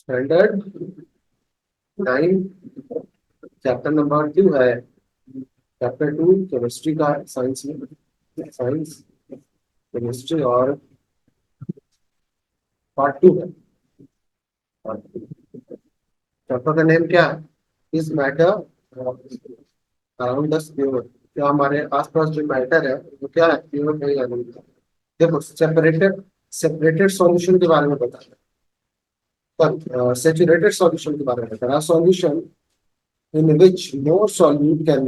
Standard 9 chapter number 2 है। Chapter 2 chemistry का, science में साइंस केमिस्ट्री और पार्ट 2 है। चैप्टर का नेम क्या है? इस मैटर अराउंड द प्योर। क्या हमारे आसपास जो मैटर है वो क्या है? प्योर नहीं है नहीं। देखो, सेपरेटेड सेपरेटेड सॉल्यूशन के बारे में बताया, पर सेचुरेटेड सॉल्यूशन के बारे में बताया। Solution in which more solute can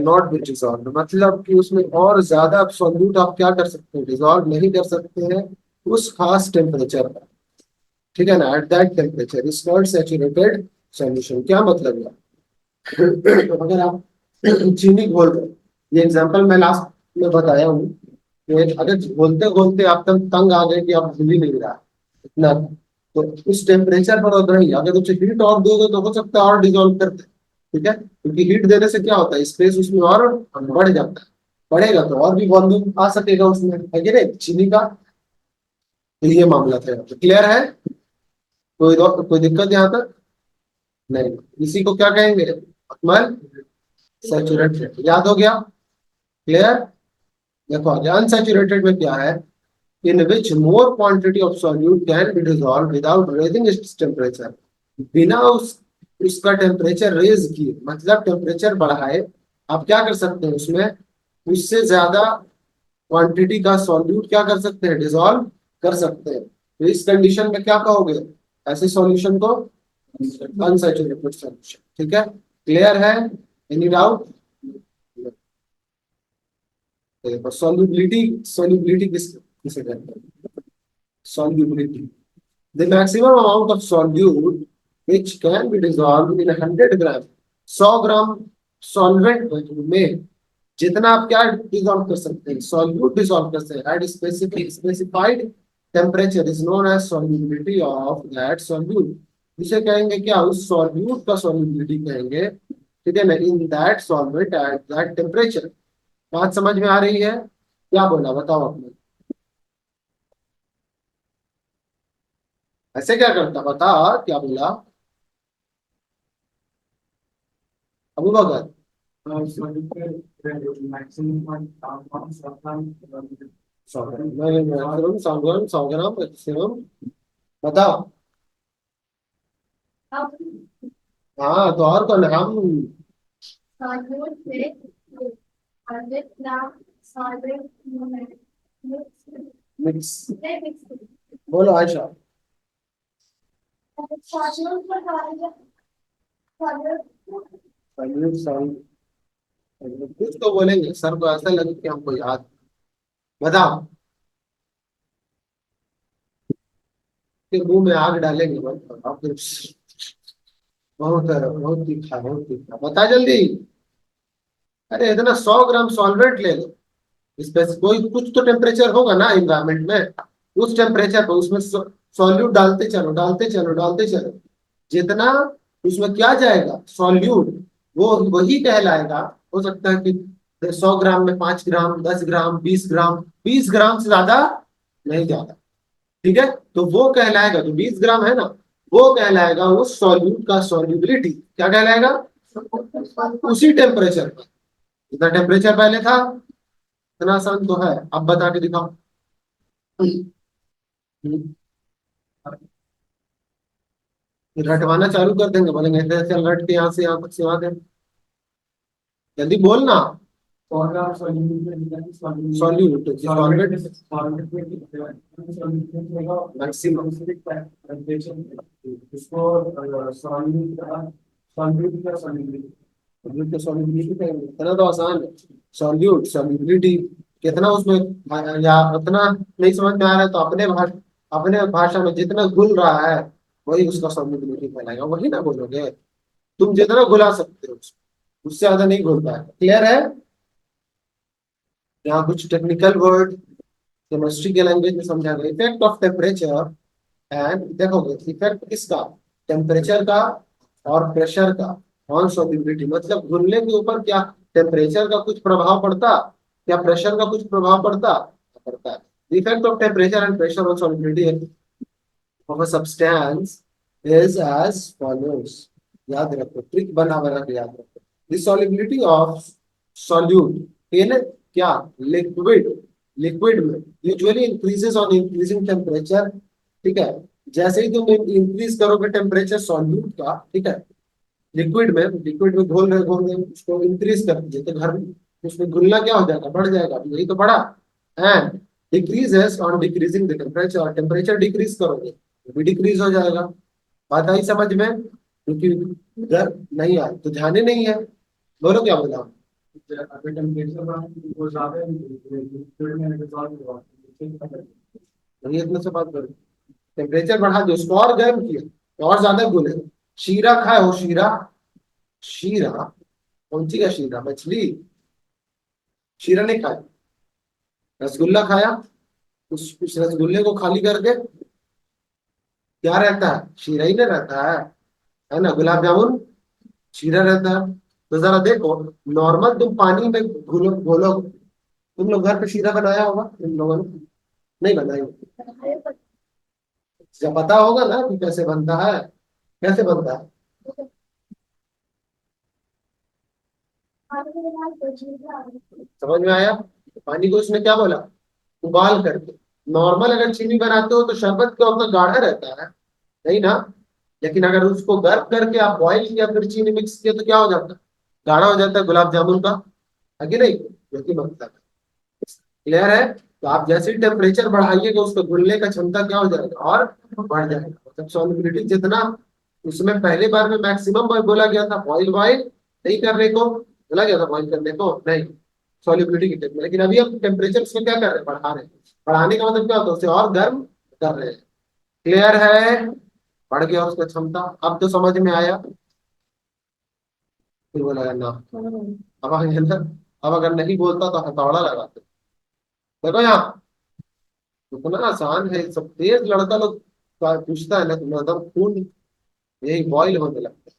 not be dissolve, मतलब कि उसमें और ज्यादा सॉल्यूट आप क्या कर सकते हैं? डिसॉल्व नहीं कर सकते हैं उस खास टेम्परेचर पर। ठीक है ना? At that temperature is called saturated solution. क्या मतलब है? अगर आप चीनी घोल रहे हो, ये एग्जांपल मैं लास्ट में बताया हूँ कि अगर घोलते घोलते आप तक तंग आ गए कि आप घुल ही नहीं रहा इतना, तो उस टेम्परेचर पर होता ही, अगर उसे हीट और दोगे तो हो सकता है और डिजोल्व करते। ठीक है, क्योंकि हीट देने से क्या होता है? स्पेस उसमें और बढ़ जाता है। बढ़ेगा तो और भी वॉल्यूम आ सकेगा उसमें, है कि नहीं, चीनी का। तो ये मामला था। क्लियर है? कोई दिक्कत यहाँ तक? नहीं। इसी को क्या कहेंगे अकमल? सैचुरेटेड। याद हो गया? क्लियर? देखो आगे, अनसैचुरेटेड में क्या है? In which more quantity of solute can be dissolve without raising its temperature. बिना उसका टेम्परेचर रेज किए, मतलब टेम्परेचर बढ़ाए, आप क्या कर सकते हैं उसमें? उससे ज्यादा क्वांटिटी का सॉल्यूट क्या कर सकते हैं? डिसॉल्व कर सकते हैं। तो इस कंडीशन में क्या कहोगे ऐसे सॉल्यूशन को? Unsaturated solution. ठीक है, क्लियर है? Any doubt? सॉल्युबिलिटी, सॉल्युबिलिटी किसे कहते हैं? solubility, the maximum amount of solute which can be dissolved in 100 gram, 100 gram solvent में जितना आप क्या डिसॉल्व कर सकते हैं? सॉल्यूट डिसॉल्व कर सकते हैं at specific specified temperature is known as solubility of that solute. इसे कहेंगे क्या? उस सॉल्यूट का सॉल्युबिलिटी कहेंगे। ठीक है ना? In that solvent at that temperature. बात समझ में आ रही है? क्या बोला बताओ आपने? ऐसे क्या करता बता? क्या बोला अबू बकर? मैक्सिमम 100 ग्राम, 100 ग्राम मैक्सिमम। बताओ। हाँ तो और कौन हम? मिक्स। बोलो आयशा। सॉल्यूट सॉल्यूट कुछ तो बोलेंगे, सर को ऐसा लगे कि हमको याद। बताओ। फिर मुंह में आग डालेंगे बस, आप फिर बहुत बहुत तीखा, बहुत तीखा। बता जल्दी। अरे इतना 100 ग्राम सॉल्वेंट ले लो। इस पे कोई कुछ तो टेम्परेचर होगा ना इन्वायरमेंट में, उस टेम्परेचर पर उसमें सॉल्यूट डालते चलो, डालते चलो, डालते चलो। जितना उसमें क्या जाएगा सॉल्यूट, वो वही कहलाएगा। हो सकता है कि 100 ग्राम में 5 ग्राम, 10 ग्राम, 20 ग्राम, 20 ग्राम से ज्यादा नहीं जाता। ठीक है, तो वो कहलाएगा, जो 20 ग्राम है ना, वो कहलाएगा उस सॉल्यूट का सॉल्युबिलिटी। क्या कहलाएगा? उसी टेम्परेचर पर जितना टेम्परेचर पहले था। इतना आसान तो है, अब बता के दिखाओ। रटवाना चालू कर देंगे, बोलेंगे ऐसे ऐसे रट के यहाँ से यहाँ तक सिवा दे। जल्दी बोलना। Solute maximum. सॉल्युबिलिटी का इतना तो आसान है। सॉल्यूट सॉल्युबिलिटी कितना उसमें, या उतना नहीं समझ में आ रहा है तो अपने भाषा में जितना घुल रहा है वही उसका सॉल्युबिलिटी कहलाएगा। वही ना बोलोगे? तुम जितना घुला सकते हो उससे ज्यादा नहीं घुल पाएगा। क्लियर है? यहाँ कुछ टेक्निकल वर्ड केमिस्ट्री के लैंग्वेज में समझा गया। इफेक्ट ऑफ टेम्परेचर एंड, देखोगे इफेक्ट किसका? टेम्परेचर का और प्रेशर का ऑन सॉल्युबिलिटी, मतलब घुलने के ऊपर क्या टेम्परेचर का कुछ प्रभाव पड़ता? क्या प्रेशर का कुछ प्रभाव पड़ता? पड़ता है। Effect of temperature and pressure on solubility of a substance is as follows. याद रखो, ट्रिक बना बना के याद रखो। The solubility of solute in क्या, लिक्विड, लिक्विड में usually increases on increasing temperature. ठीक है, जैसे ही तुम इंक्रीज करोगे टेम्परेचर सॉल्यूट का, ठीक है, लिक्विड में घोल रहे उसको इंक्रीज कर दीजिए तो घर में उसमें घुलना क्या हो जाएगा, बढ़ जाएगा, यही तो बढ़ा। And decreases on decreasing the temperature, temperature decrease करोगे वो भी डिक्रीज हो जाएगा। बात आई समझ में? क्योंकि घर नहीं आए तो ध्यान ही नहीं है। बोलो क्या बोला? अगर टेम्परेचर वो ज्यादा नहीं, इतने से बात करो। टेम्परेचर बढ़ा दो उसको और गर्म किया तो और ज्यादा घुले। शीरा खाए हो? शीरा, शीरा कौन सी का शीरा? मछली। शीरा नहीं खाया? रसगुल्ला खाया? उस रसगुल्ले को खाली करके क्या रहता है? शीरा ही ना रहता है ना? गुलाब जामुन शीरा रहता है। तो जरा देखो, नॉर्मल तुम पानी में घोलो घोलो, तुम लोग घर पे शीरा बनाया होगा तुम लोगों ने? नहीं बनाया? जब पता होगा ना कि कैसे बनता है, कैसे बनता है। समझ में आया? पानी को उसने क्या बोला, उबाल करके। नॉर्मल अगर चीनी बनाते हो तो शरबत का उतना गाढ़ा रहता है, नहीं ना? लेकिन अगर उसको गर्म करके आप बॉईल किया फिर चीनी मिक्स किया तो क्या हो जाता है, गाढ़ा हो जाता है गुलाब जामुन का, है कि नहीं? यही मतलब है। क्लियर है? तो आप जैसे ही टेम्परेचर बढ़ाइएगा उसको घुलने का क्षमता क्या हो जाएगा, और बढ़ जाएगा। मतलब सॉल्युबिलिटी जितना उसमें पहले बार में मैक्सिमम बोला गया था बॉइल बॉइल नहीं करने को, बोला गया था बॉइल करने को नहीं, सॉल्युबिलिटी की टेस्ट में। लेकिन अभी हम टेम्परेचर उसमें क्या कर रहे हैं, बढ़ा रहे हैं। बढ़ाने का मतलब क्या होता है, उसे और गर्म कर रहे हैं। क्लियर है? बढ़ गया उसका क्षमता। अब तो समझ में आया? फिर बोला ना, अब अब अगर नहीं बोलता तो हथौड़ा लगाते। देखो यहाँ इतना आसान है सब, तेज लड़का लोग पूछता है ना तो मतलब खून यही बॉईल होने लगता है।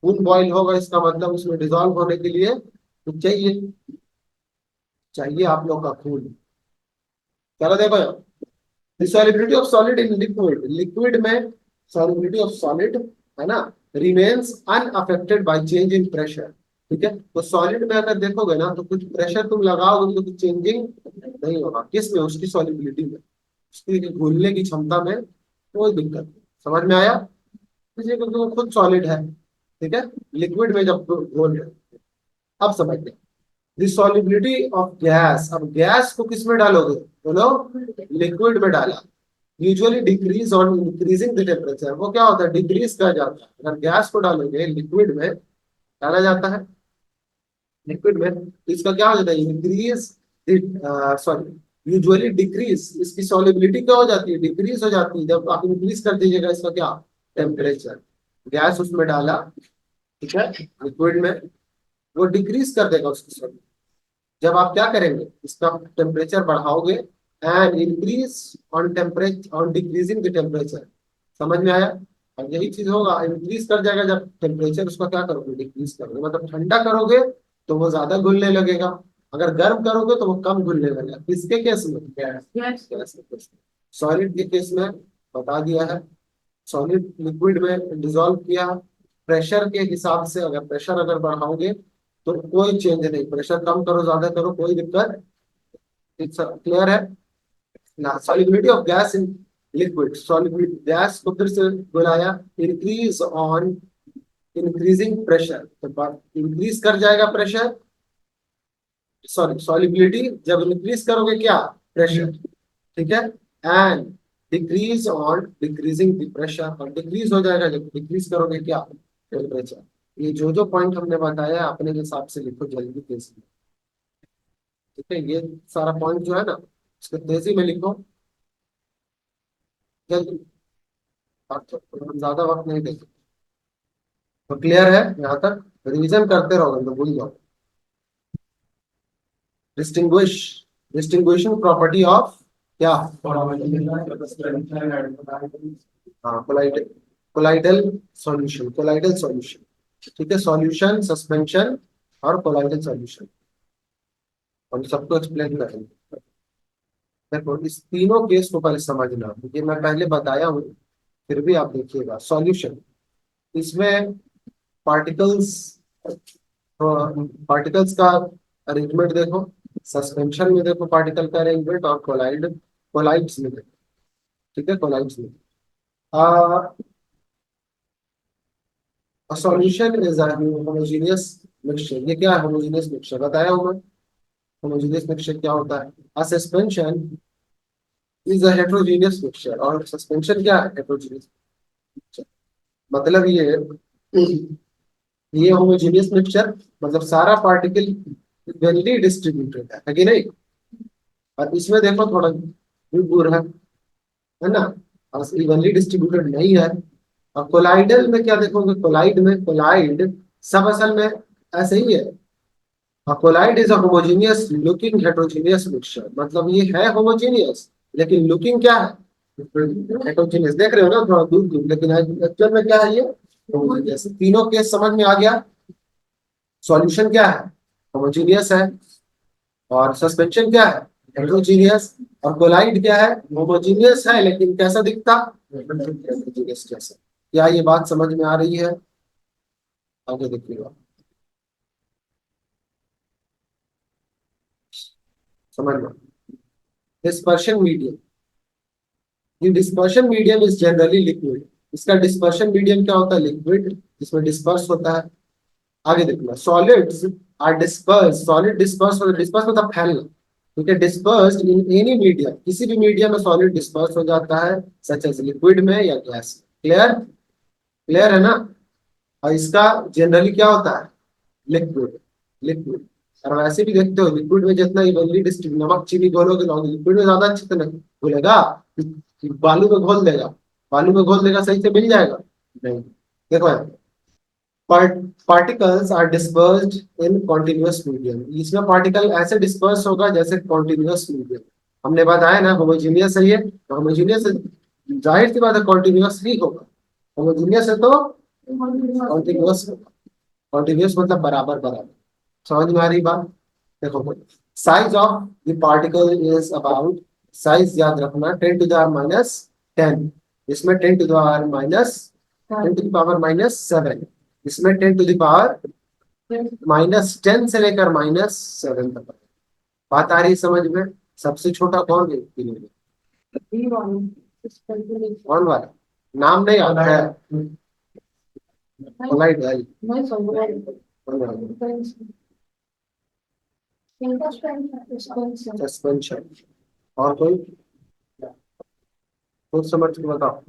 खून बॉईल होगा इसका मतलब उसमें डिजॉल्व होने के लिए कुछ चाहिए, चाहिए आप लोग का खून। चलो देखो यहाँ, solubility of solid in liquid, liquid में सॉलिबिलिटी ऑफ सॉलिड है ना, remains unaffected by change in pressure. ठीक है, तो सॉलिड में अगर देखोगे ना तो कुछ प्रेशर तुम लगाओगे तो कुछ चेंजिंग नहीं होगा। किस में? उसकी सॉलिबिलिटी में, उसकी घुलने की क्षमता में कोई दिक्कत नहीं। समझ में आया? इसलिए क्योंकि वो खुद सॉलिड है। ठीक है, लिक्विड में जब घोल रहे, अब समझते हैं solubility ऑफ गैस। अब गैस को किस में डालोगे, बोलो? लिक्विड में डाला, usually decrease on increasing the temperature. वो क्या होता है, डिक्रीज कर जाता है। अगर गैस को डालोगे लिक्विड में, डाला जाता है लिक्विड में तो इसका क्या हो जाता है, इंक्रीज, सॉरी यूजुअली डिक्रीज, इसकी सॉलिबिलिटी क्या हो जाती है, डिक्रीज हो जाती है जब आप इंक्रीज कर दीजिएगा इसका क्या, टेम्परेचर। गैस उसमें डाला, ठीक है, लिक्विड में, वो डिक्रीज कर देगा उसकी सॉलिबिलिटी। जब आप क्या करेंगे, इसका टेम्परेचर बढ़ाओगे and increase on temperature, on decreasing the temperature. समझ में आया? और यही चीज होगा, इंक्रीज कर जाएगा जब टेम्परेचर उसका क्या करोगे, डिक्रीज करोगे, मतलब ठंडा करोगे तो वो ज्यादा घुलने लगेगा, अगर गर्म करोगे तो वो कम घुलने लगेगा। किसके केस में, गैस के केस में। सॉलिड के केस में बता दिया है, सॉलिड लिक्विड में डिसॉल्व किया, प्रेशर के हिसाब से अगर प्रेशर अगर बढ़ाओगे तो कोई चेंज नहीं, प्रेशर कम करो ज्यादा करो कोई दिक्कत। क्लियर है ना? Solubility of gas in liquid, solubility gas को फिर से बुलाया, इंक्रीज ऑन इंक्रीजिंग प्रेशर, तो इंक्रीज कर जाएगा प्रेशर, सॉरी सॉलिबिलिटी जब इंक्रीज करोगे क्या, प्रेशर, ठीक है, and decrease on decreasing the pressure, और डिक्रीज हो जाएगा जब डिक्रीज करोगे क्या, टेम्परेचर। ये जो जो पॉइंट हमने बताया अपने हिसाब से लिखो जल्दी तेजी में। ठीक है, ये सारा पॉइंट जो है ना इसको तेजी में लिखो जल्दी, और तो हम ज्यादा वक्त नहीं देंगे। तो क्लियर है यहाँ तक? रिवीजन करते रहोगे तो भूल जाओ। डिस्टिंग्विश, डिस्टिंग्विशिंग प्रॉपर्टी ऑफ क्या, हाँ colloidal, colloidal solution, colloidal solution. ठीक है, सॉल्यूशन, सस्पेंशन और कोलाइडल सॉल्यूशन, हम सबको एक्सप्लेन करेंगे। देखो इस तीनों केस को पहले समझना, ये मैं पहले बताया हूँ फिर भी आप देखिएगा सॉल्यूशन, इसमें पार्टिकल्स पार्टिकल्स का अरेंजमेंट देखो, सस्पेंशन में देखो पार्टिकल का अरेंजमेंट, और कोलाइड्स में देखो। ठीक है, कोलाइड्स में सॉल्यूशन इज होमोजीनियस मिक्सचर। ये क्या है? होमोजीनियस मिक्सचर बताया हूं मैं। होमोजीनियस मिक्सचर क्या होता है? अ suspension is a heterogeneous mixture. और सस्पेंशन क्या है? Heterogeneous mixture. मतलब ये होमोजीनियस मिक्सचर मतलब सारा पार्टिकल इक्वली डिस्ट्रीब्यूटेड है कि नहीं? और इसमें देखो थोड़ा दूर है ना, और इवनली डिस्ट्रीब्यूटेड नहीं है। और कोलाइडल में क्या देखोगे? कोलाइड में, कोलाइड सब असल में ऐसे ही है। Colloid is a homogeneous looking heterogeneous mixture. मतलब ये है होमोजेनियस, लेकिन लुकिंग क्या है? हेट्रोजीनियस। देख रहे हो ना, थोड़ा दूर दूर, लेकिन एक्चुअल में क्या है? ये होमोजेनियस। तीनों केस समझ में आ गया। सॉल्यूशन क्या है? होमोजेनियस है। और सस्पेंशन क्या है? हेट्रोजीनियस। और कोलाइड क्या है? होमोजीनियस है, लेकिन कैसा दिखता? हेट्रोजीनियस जैसा। क्या ये बात समझ में आ रही है? आगे देखिएगा, समझ लो। डिस्पर्शन मीडियम, ये dispersion medium is generally liquid. इसका डिस्पर्शन मीडियम क्या होता है? लिक्विड, जिसमें डिस्पर्स होता है। आगे देखना, solids are disperse. Solid disperse, disperse मतलब फैलना। ठीक है, डिस्पर्स्ड इन एनी मीडियम, किसी भी मीडियम में सॉलिड डिस्पर्स हो जाता है, सच एज लिक्विड में या गैस। क्लियर? क्लियर है ना? और इसका जनरली क्या होता है? लिक्विड। लिक्विड। और वैसे भी देखते हो, लिक्विड में जितना इवनली डिस्ट्रीब्यूट, नमक चीनी घोलोगे तो लिक्विड में ज्यादा अच्छे से नहीं घुलेगा, बालू में घोल देगा। बालू में घोल देगा, सही से मिल जाएगा? नहीं। देखो, particles are dispersed in continuous medium. इसमें पार्टिकल ऐसे डिस्पर्स होगा जैसे कॉन्टिन्यूअस मीडियम। हमने बताया ना, होमोजीनियस है ये, तो होमोजीनियस जाहिर सी बात है कॉन्टिन्यूअस ही होगा। होमोजीनियस है तो कॉन्टिन्यूअस होगा। कॉन्टिन्यूअस मतलब बराबर बराबर। समझ में आ रही बात? देखो, size of the particle is about, size याद रखना, 10⁻⁻10। इसमें 10⁻⁻7, इसमें 10⁻⁻10 से लेकर -7 तक। बात आ रही समझ में? सबसे छोटा कौन है तीनों में? कौन वाला? नाम नहीं आता है? पोलाइट है। कौन वाला? सस्पेंशन। और कोई? कुछ समझ के बताओ।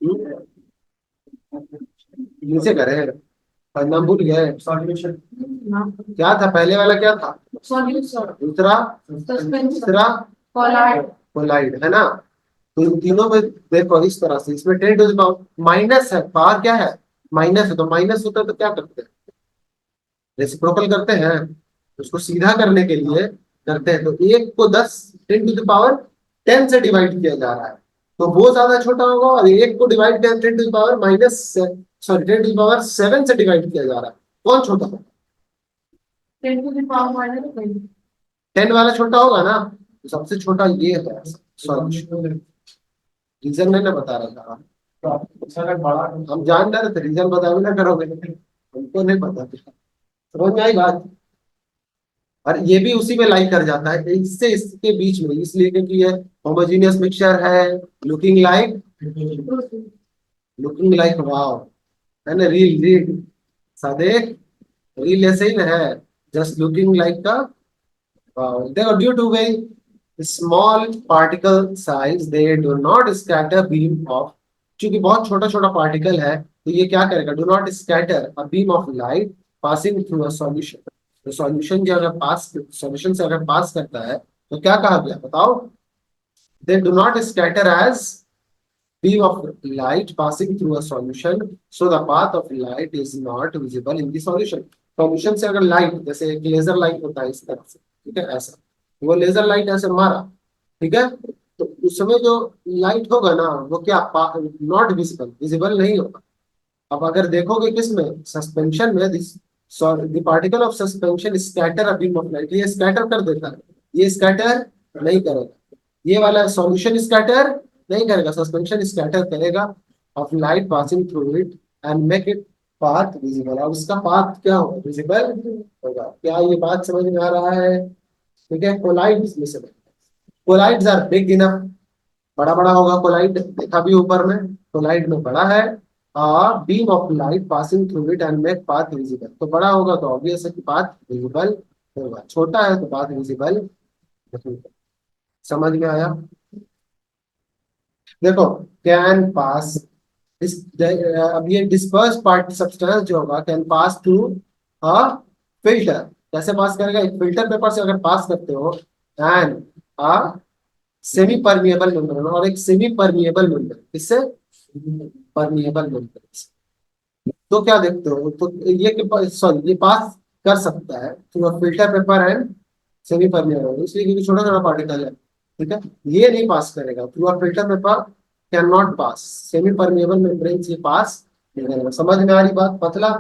हम्म? नीचे करे, नाम भूल गए। सॉल्यूशन क्या था? पहले वाला क्या था? दूसरा? तीसरा? कोलाइड है ना? तो इन तीनों में देखो इस तरह से, इसमें 10⁻, माइनस है, पावर क्या है? माइनस है, तो माइनस होता है तो क्या करते हैं? रेसिप्रोकल करते हैं। उसको सीधा करने के लिए करते हैं, तो एक को 10 × 10 से डिवाइड किया जा रहा है, तो वो ज्यादा छोटा होगा। और एक को डिवाइड 10 × सॉरी 10⁻7 से डिवाइड किया जा रहा है, कौन छोटा होगा? 10 वाला छोटा होगा ना, तो सबसे छोटा ये है। सॉल्यूशन। रीजन नहीं ना बता रहा था, हम जान रहे थे, रीजन बता भी ना करोगे, हमको नहीं पता था। समझ में आई बात? और ये भी उसी में लाइक कर जाता है, इससे इसके बीच में, इसलिए क्योंकि ये होमोजीनियस मिक्सचर है। Looking like, looking like wow, है ना? रील रील सादेक, रील ऐसे ही ना है, जस्ट लुकिंग लाइक का वाव। देखो, due to very small particle size they do not scatter beam of, क्योंकि बहुत छोटा छोटा पार्टिकल है, तो ये क्या करेगा? Do not scatter a beam of light passing through a solution. तो सॉल्यूशन जो अगर पास, सॉल्यूशन से अगर पास करता है, तो क्या कहा गया बताओ? They do not scatter as beam of light passing through a solution, so the path of light is not visible in the solution। Solution से अगर लाइट, जैसे एक लेजर लाइट होता है इस तरह से, ठीक है, ऐसा, वो लेजर लाइट ऐसे मारा, ठीक है, तो उसमें जो लाइट होगा ना, वो क्या? नॉट विजिबल, विजिबल नहीं होगा। अब अगर देखोगे किसमें? सस्पेंशन में, the particle of suspension scatter a beam of light, ये स्कैटर कर देता है, ये स्कैटर नहीं करेगा। ये वाला सॉल्यूशन स्कैटर नहीं करेगा, सस्पेंशन स्कैटर करेगा of light passing through it and make it path visible. और उसका पाथ क्या होगा, विजिबल होगा। क्या ये बात समझ में आ रहा है? ठीक है, कोलाइड्स में से कोलाइड्स आर बिग इनफ, बड़ा बड़ा होगा कोलाइड, देखा भी ऊपर में, कोलाइड में बड़ा है। Beam of light passing through it and make path visible, तो बड़ा होगा तो ऑब्वियस है कि पाथ विजिबल होगा, छोटा है तो पाथ विजिबल नहीं होगा। समझ में आया? देखो, कैन पास इस अब ये डिस्पर्स पार्ट सब्सटेंस जो होगा can pass through a filter. कैसे पास करेगा? एक फिल्टर पेपर से अगर पास करते हो and a semi permeable membrane, और एक सेमी परमिएबल मेम्ब्रेन, इससे परमिएबल मेम्ब्रेन, तो क्या देखते हो, तो ये सॉरी ये पास कर सकता है through a filter paper and semi permeable, इसलिए क्योंकि छोटा छोटा पार्टिकल है। ठीक है, ये नहीं पास करेगा through a filter paper, can not pass, semi permeable membrane से पास नहीं करेगा। समझ में आ रही बात? पतला,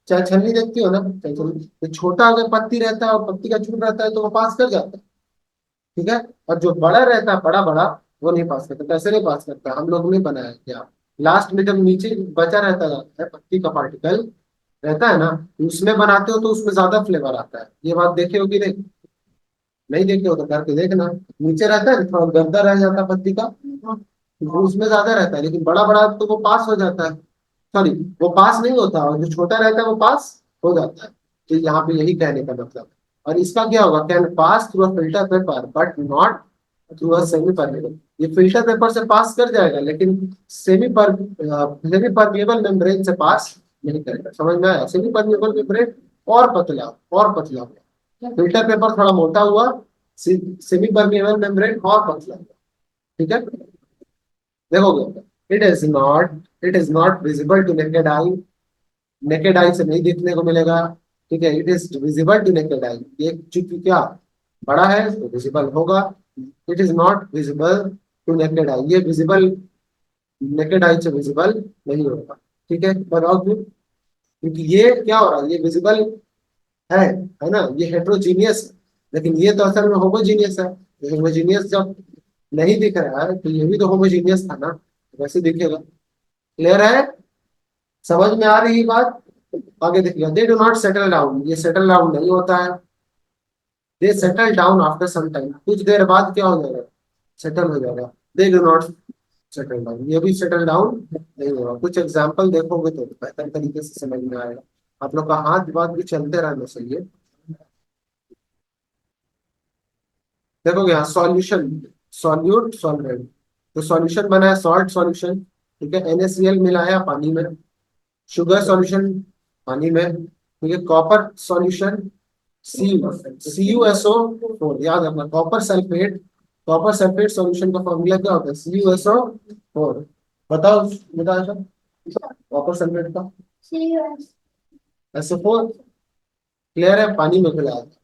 चाहे छलनी देखती हो ना, चाहे छलनी, तो छोटा अगर पत्ती रहता है और पत्ती का चूड़ रहता है तो वो पास कर जाता है। ठीक है, और जो बड़ा रहता है, बड़ा बड़ा, वो नहीं पास करता। कैसे नहीं पास करता? हम लोग ने बनाया क्या, लास्ट में जब नीचे बचा रहता है पत्ती का पार्टिकल रहता है ना, उसमें बनाते हो तो उसमें ज्यादा फ्लेवर आता है। ये बात देखे हो कि नहीं? नहीं देखे हो तो करके देखना। नीचे रहता है थोड़ा गर्दा रह जाता है पत्ती का, तो उसमें ज्यादा रहता है, लेकिन बड़ा बड़ा तो वो पास हो जाता है। सॉरी, वो पास नहीं होता, और जो छोटा रहता है वो पास हो जाता है। तो यहाँ पे यही कहने का मतलब है। और इसका क्या होगा, can pass through a filter paper but not through a semi permeable. ये फिल्टर पेपर से पास कर जाएगा, लेकिन सेमी परमेबल मेम्ब्रेन से पास नहीं करेगा। समझ में आया? सेमी परमेबल मेम्ब्रेन और पतला, और पतला हुआ, फिल्टर पेपर थोड़ा मोटा हुआ, सेमी परमेबल मेम्ब्रेन और पतला हुआ। ठीक है, देखोगे, it is not visible to naked eye, naked eye से नहीं देखने को मिलेगा। ठीक है, it is visible to naked eye, ये चूंकि क्या बड़ा है तो विजिबल होगा। It is not visible to naked eye, ये विजिबल नेकेड आई से विजिबल नहीं होगा। ठीक है, बताओ क्यों? क्योंकि ये क्या हो रहा है, ये विजिबल है ना, ये हेट्रोजीनियस है, लेकिन ये तो असल में होमोजीनियस है। होमोजीनियस जब नहीं दिख रहा है तो ये भी तो होमोजीनियस था ना, वैसे दिखेगा। क्लियर है? समझ में आ रही है बात? आगे देखिए, they do not settle down, ये सेटल डाउन नहीं होता है। They settle down after some time, कुछ देर बाद क्या हो जाएगा, सेटल हो जाएगा। They do not settle down, ये भी सेटल डाउन नहीं होगा। कुछ एग्जांपल देखोगे तो बेहतर तरीके से समझ में आएगा। आप लोग का हाथ दिमाग भी चलते रहना चाहिए। देखोगे यहाँ सॉल्यूशन, सॉल्यूट सॉल्वेंट, तो सॉल्यूशन बना है सॉल्ट सॉल्यूशन। ठीक है, NaCl मिलाया पानी में, शुगर सॉल्यूशन पानी में। ठीक है, कॉपर सॉल्यूशन CuSO4, याद रखना, copper sulphate, copper sulphate solution का फॉर्मूला क्या होता है, CuSO4। बताओ, बताओ सर, कॉपर सल्फेट का SO4। क्लियर है, पानी में मिलाया था।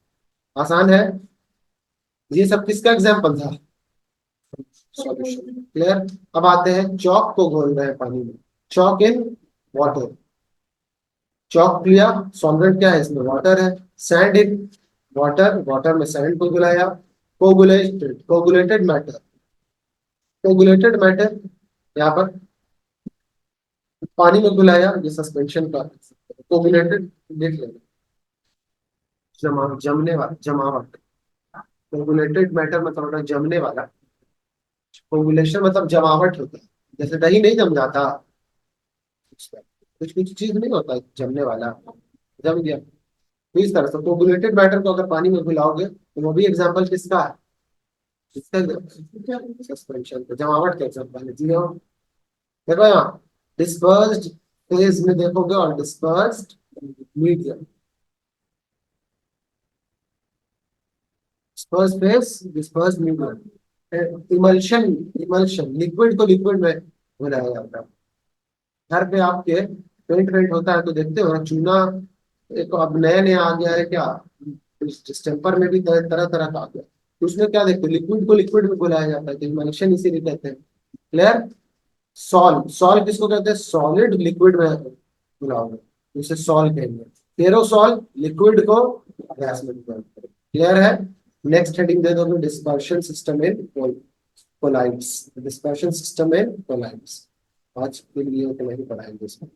आसान है। ये सब किसका एग्जाम्पल था, सॉल्यूशन। क्लियर? अब आते हैं चौक को घोल रहे हैं पानी में, चौक इन वाटर, चौक लिया, सॉल्वेंट क्या है इसमें, वाटर है। सैंड इन वाटर, वाटर में सैंड को मिलाया। कोगुलेटेड मैटर, कोगुलेटेड मैटर यहाँ पर पानी में मिलाया, ये सस्पेंशन का कोगुलेटेड, देख लेना, जमने वाला, जमावट। कोगुलेटेड मैटर मतलब होता है जमने वाला, कोगुलेशन मतलब जमावट होता है, जैसे दही नहीं जम जाता, कुछ कुछ चीज नहीं होता जमने वाला, जम गया। तो इस तरह से कोगुलेटेड मैटर को अगर पानी में घुलाओगे तो वो भी एग्जाम्पल किसका है, सस्पेंशन का, जमावट का एग्जाम्पल है जी हाँ। देखो यहाँ डिस्पर्स्ड फेज में देखोगे और dispersed medium, dispersed phase, dispersed medium. Emulsion, emulsion liquid को लिक्विड में घुलाया जाता है। घर पे आपके पेंट वेंट होता है तो देखते हो ना, चूना एक अब नया नया आ गया है क्या, डिस्टेम्पर में भी तरह तरह तरह का आ गया, तो उसमें क्या देखते हो, लिक्विड को लिक्विड में घुलाया जाता है, तो इमल्शन इसीलिए कहते हैं। क्लियर? सॉल्व, सॉल्व किसको कहते हैं, सॉलिड लिक्विड में मिलाओगे उसे सॉल्व कहेंगे। एरोसॉल लिक्विड को गैस में convert करेंगे। क्लियर है? नेक्स्ट हेडिंग दे दोगे, डिस्पर्शन सिस्टम इन ओil। कोलाइड्स, डिस्पर्शन सिस्टम में कोलाइड्स। आज के लिए उतना ही पढ़ाएंगे इसमें।